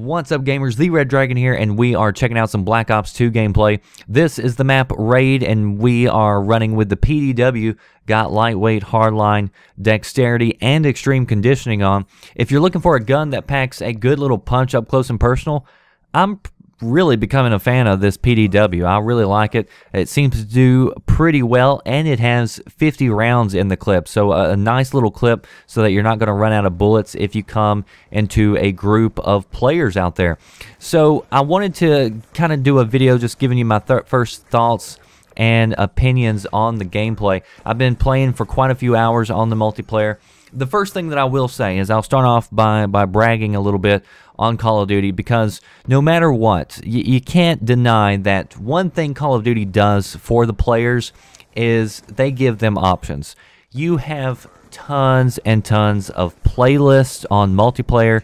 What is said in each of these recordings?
What's up, gamers? The Red Dragon here, and we are checking out some Black Ops 2 gameplay. This is the map Raid, and we are running with the PDW. Got lightweight, hardline, dexterity, and extreme conditioning on. If you're looking for a gun that packs a good little punch up close and personal, I'm really becoming a fan of this PDW. I really like it. It seems to do pretty well, and it has 50 rounds in the clip, so a nice little clip so that you're not going to run out of bullets if you come into a group of players out there. So I wanted to kind of do a video just giving you my first thoughts and opinions on the gameplay. I've been playing for quite a few hours on the multiplayer. The first thing that I will say is I'll start off by bragging a little bit on Call of Duty, because no matter what, you can't deny that one thing Call of Duty does for the players is they give them options. You have tons and tons of playlists on multiplayer,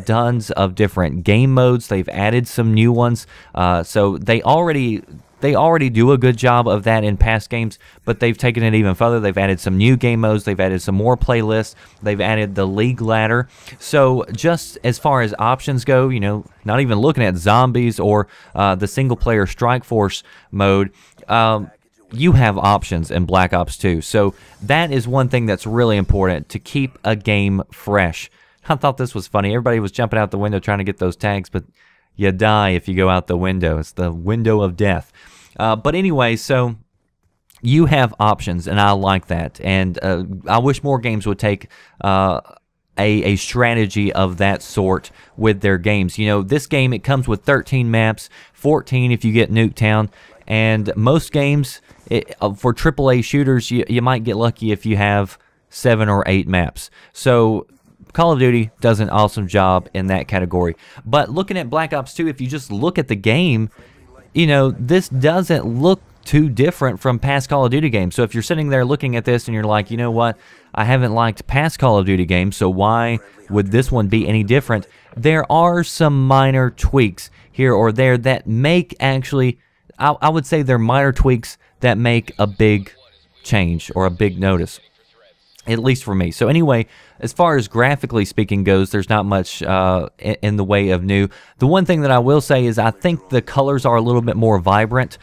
tons of different game modes. They've added some new ones, so they already do a good job of that in past games, but they've taken it even further. They've added some new game modes. They've added some more playlists. They've added the league ladder. So just as far as options go, you know, not even looking at zombies or the single-player Strike Force mode, you have options in Black Ops 2. So that is one thing that's really important, to keep a game fresh. I thought this was funny. Everybody was jumping out the window trying to get those tags, but you die if you go out the window. It's the window of death. But anyway, so you have options, and I like that. And I wish more games would take a strategy of that sort with their games. You know, this game, it comes with 13 maps, 14 if you get Nuketown. And most games, for AAA shooters, you might get lucky if you have 7 or 8 maps. So Call of Duty does an awesome job in that category. But looking at Black Ops 2, if you just look at the game, you know, this doesn't look too different from past Call of Duty games. So if you're sitting there looking at this and you're like, you know what, I haven't liked past Call of Duty games, so why would this one be any different? There are some minor tweaks here or there that make actually, I would say they're minor tweaks that make a big change or a big notice, at least for me. So anyway, as far as graphically speaking goes, there's not much in the way of new. The one thing that I will say is I think the colors are a little bit more vibrant.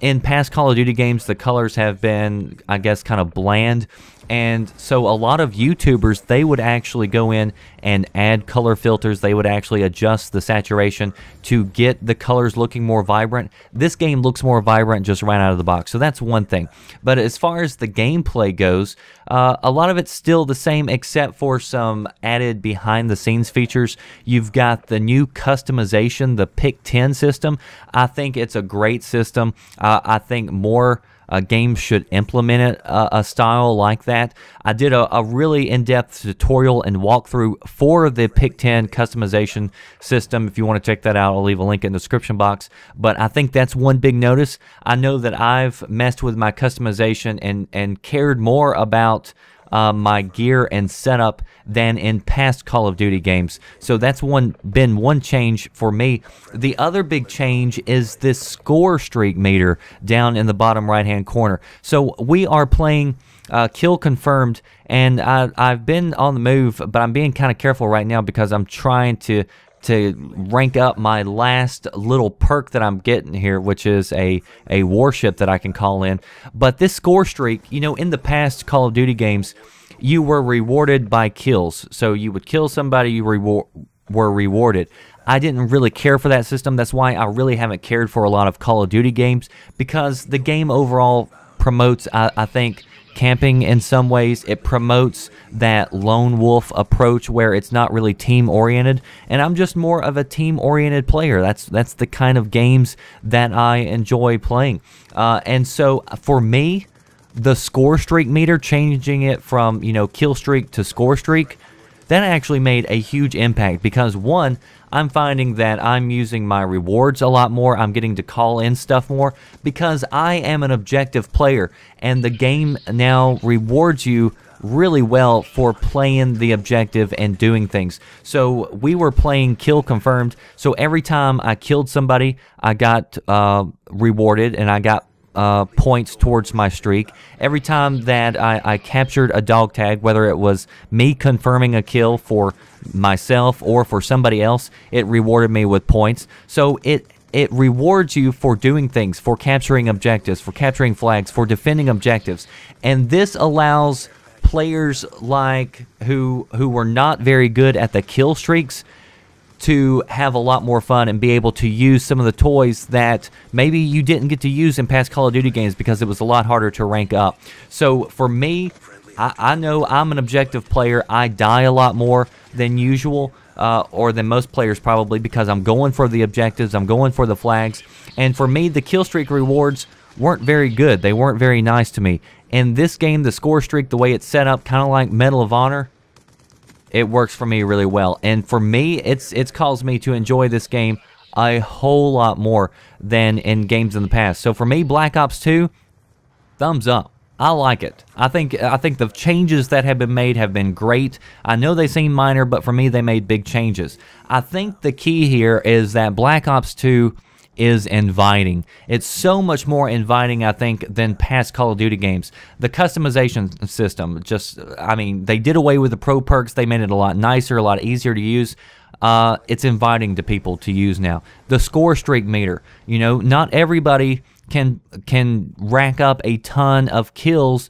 In past Call of Duty games, the colors have been, I guess, kind of bland. And so a lot of YouTubers, they would actually go in and add color filters. They would actually adjust the saturation to get the colors looking more vibrant. This game looks more vibrant just right out of the box. So that's one thing. But as far as the gameplay goes, a lot of it's still the same except for some added behind-the-scenes features. You've got the new customization, the Pick 10 system. I think it's a great system. I think more games should implement a style like that. I did a really in-depth tutorial and walkthrough for the Pick 10 customization system. If you want to check that out, I'll leave a link in the description box. But I think that's one big notice. I know that I've messed with my customization and cared more about my gear and setup than in past Call of Duty games. So that's been one change for me. The other big change is this score streak meter down in the bottom right hand corner. So we are playing kill confirmed, and I've been on the move, but I'm being kind of careful right now because I'm trying to rank up my last little perk that I'm getting here, which is a warship that I can call in. But this score streak, you know, in the past Call of Duty games, you were rewarded by kills. So you would kill somebody, you were rewarded. I didn't really care for that system. That's why I really haven't cared for a lot of Call of Duty games, because the game overall promotes, I think, camping in some ways. It promotes that lone wolf approach where it's not really team oriented, and I'm just more of a team oriented player. That's the kind of games that I enjoy playing, and so for me, the score streak meter, changing it from, you know, kill streak to score streak, that actually made a huge impact, because one, I'm finding that I'm using my rewards a lot more. I'm getting to call in stuff more because I am an objective player, and the game now rewards you really well for playing the objective and doing things. So we were playing kill confirmed, so every time I killed somebody, I got rewarded, and I got points towards my streak. Every time that I captured a dog tag, whether it was me confirming a kill for myself or for somebody else, it rewarded me with points. So it rewards you for doing things, for capturing objectives, for capturing flags, for defending objectives. And this allows players like who were not very good at the kill streaks to have a lot more fun and be able to use some of the toys that maybe you didn't get to use in past Call of Duty games because it was a lot harder to rank up. So for me, I know I'm an objective player. I die a lot more than usual, or than most players probably, because I'm going for the objectives, I'm going for the flags. And for me, the kill streak rewards weren't very good. They weren't very nice to me. In this game, the score streak, the way it's set up, kind of like Medal of Honor, it works for me really well. And for me, it's caused me to enjoy this game a whole lot more than in games in the past. So for me, Black Ops 2, thumbs up. I like it. I think the changes that have been made have been great. I know they seem minor, but for me, they made big changes. I think the key here is that Black Ops 2 is inviting. It's so much more inviting, I think, than past Call of Duty games. The customization system, I mean, they did away with the pro perks. They made it a lot nicer, a lot easier to use. It's inviting to people to use now. The score streak meter, you know, not everybody can rack up a ton of kills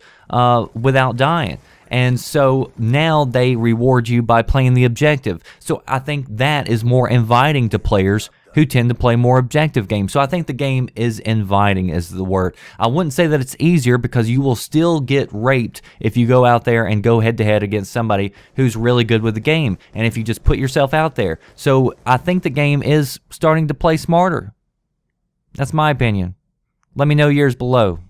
without dying. And so now they reward you by playing the objective. So I think that is more inviting to players who tend to play more objective games. So I think the game is inviting is the word. I wouldn't say that it's easier, because you will still get raped if you go out there and go head-to-head against somebody who's really good with the game, and if you just put yourself out there. So I think the game is starting to play smarter. That's my opinion. Let me know yours below.